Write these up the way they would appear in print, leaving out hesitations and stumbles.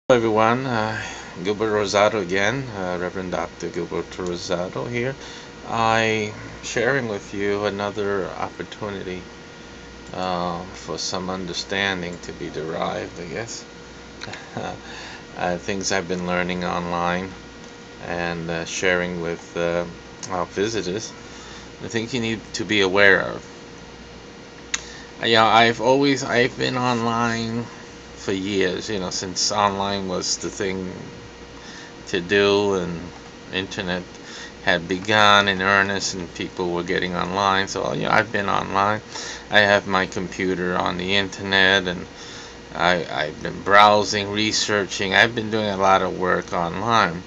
Hello everyone, Gilbert Rosado again, Reverend Dr. Gilbert Rosado here. I sharing with you another opportunity for some understanding to be derived, I guess. Things I've been learning online and sharing with our visitors. I think you need to be aware of. I've been online for years, since online was the thing to do and internet had begun in earnest and people were getting online. So, I've been online. I have my computer on the internet and I've been browsing, researching. I've been doing a lot of work online.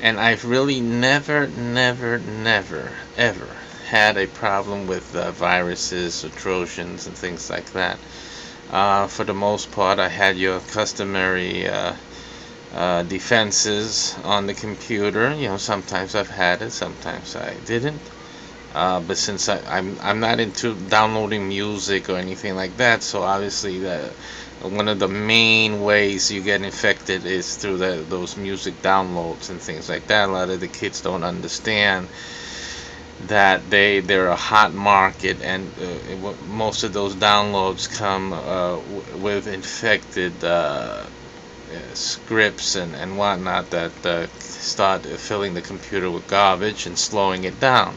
And I've really never, ever had a problem with viruses or Trojans and things like that. For the most part, I had your customary defenses on the computer. Sometimes I've had it, sometimes I didn't. But since I'm not into downloading music or anything like that, so obviously one of the main ways you get infected is through those music downloads and things like that. A lot of the kids don't understand that they're a hot market, and most of those downloads come with infected scripts and whatnot that start filling the computer with garbage and slowing it down.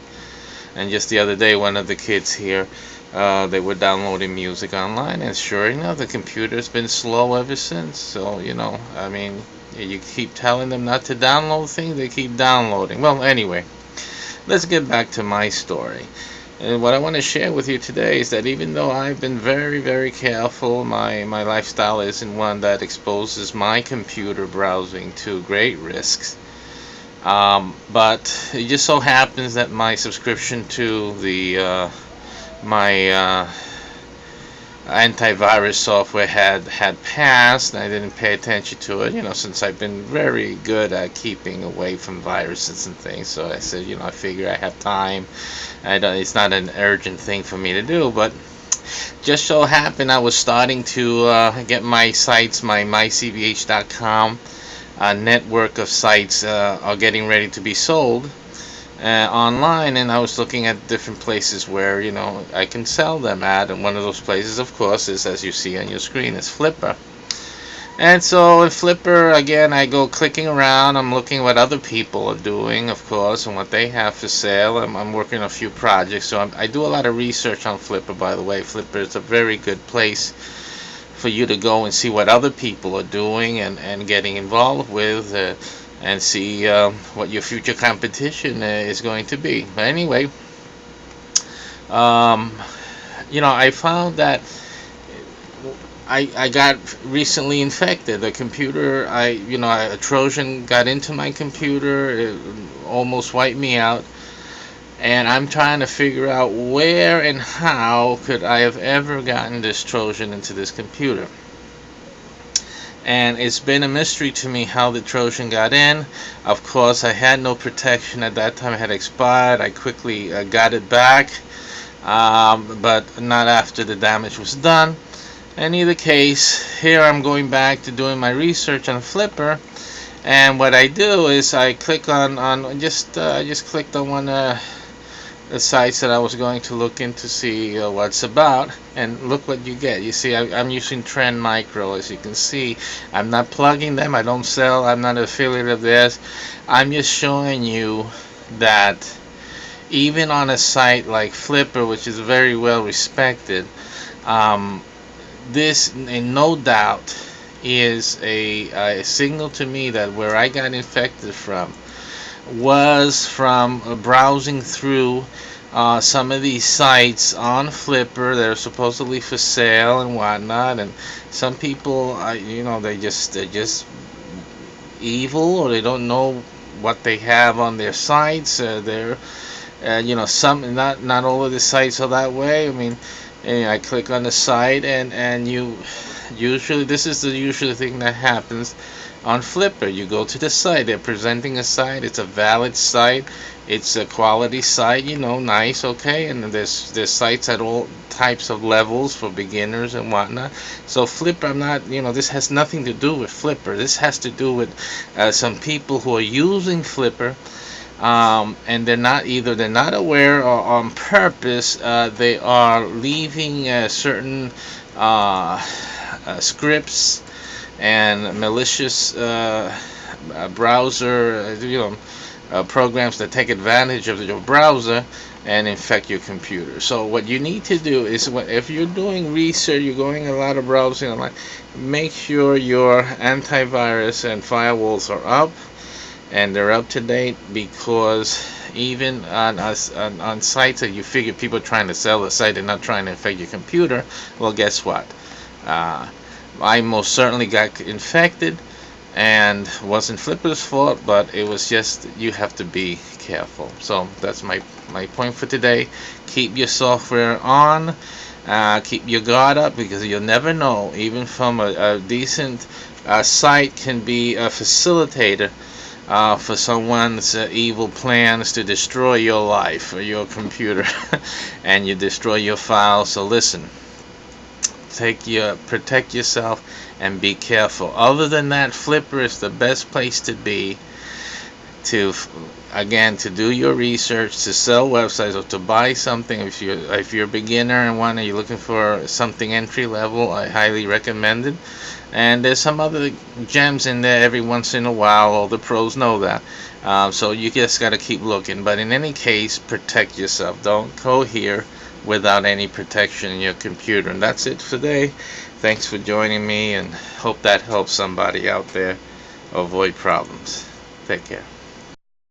And just the other day, one of the kids here, they were downloading music online, and sure enough, the computer's been slow ever since. So, I mean, you keep telling them not to download things, they keep downloading. Well, anyway, let's get back to my story. And what I want to share with you today is that even though I've been very careful, my lifestyle isn't one that exposes my computer browsing to great risks. But it just so happens that my subscription to the my antivirus software had passed, and I didn't pay attention to it, since I've been very good at keeping away from viruses and things. So I said, I figure I have time. It's not an urgent thing for me to do, but just so happened I was starting to get my sites, my mycvh.com network of sites are getting ready to be sold online, and I was looking at different places where I can sell them at, and one of those places, of course, is, as you see on your screen, is Flippa. And so in Flipper, again, I go clicking around. I'm looking what other people are doing, of course, and what they have for sale. I'm working on a few projects, so I do a lot of research on Flipper, by the way. Flipper is a very good place for you to go and see what other people are doing and getting involved with and see what your future competition is going to be. But anyway, um, I found that I got recently infected. The computer, a Trojan got into my computer, it almost wiped me out. And I'm trying to figure out where and how could I have ever gotten this Trojan into this computer. And it's been a mystery to me how the Trojan got in. Of course, I had no protection at that time. It had expired. I quickly got it back, but not after the damage was done. In either case, here I'm going back to doing my research on Flipper, and what I do is I click on I just clicked on one the sites that I was going to look into see what's about, and look what you get. You see, I'm using Trend Micro, as you can see. I'm not plugging them. I don't sell. I'm not an affiliate of theirs. I'm just showing you that even on a site like Flipper, which is very well respected, um, this, in no doubt, is a signal to me that where I got infected from was from browsing through some of these sites on Flipper that are supposedly for sale and whatnot, and some people, they're just evil, or they don't know what they have on their sites. They're some, not all of the sites are that way. I mean, I click on the site, and usually this is the usual thing that happens on Flippa. You go to the site, they're presenting a site, it's a valid site, it's a quality site, nice, okay, and there's sites at all types of levels for beginners and whatnot. So Flippa, I'm not, this has nothing to do with Flippa. This has to do with some people who are using Flippa, and they're not aware, or on purpose they are leaving certain scripts and malicious browser programs that take advantage of your browser and infect your computer. So what you need to do is, if you're doing research, you're going a lot of browsing online, make sure your antivirus and firewalls are up and they're up to date, because even on sites that you figure people are trying to sell the site, they're not trying to infect your computer. Well, guess what? I most certainly got infected, and wasn't Flippa's fault, but it was just, you have to be careful. So that's my point for today. Keep your software on, keep your guard up, because you'll never know, even from a decent site can be a facilitator for someone's evil plans to destroy your life or your computer and you destroy your files. So listen, protect yourself and be careful. Other than that, Flippa is the best place to be to do your research, to sell websites, or to buy something. If you're a beginner and you're looking for something entry level, I highly recommend it. And there's some other gems in there every once in a while. All the pros know that. So you just got to keep looking. But in any case, protect yourself. Don't go here without any protection in your computer. And that's it for today. Thanks for joining me, and hope that helps somebody out there avoid problems. Take care.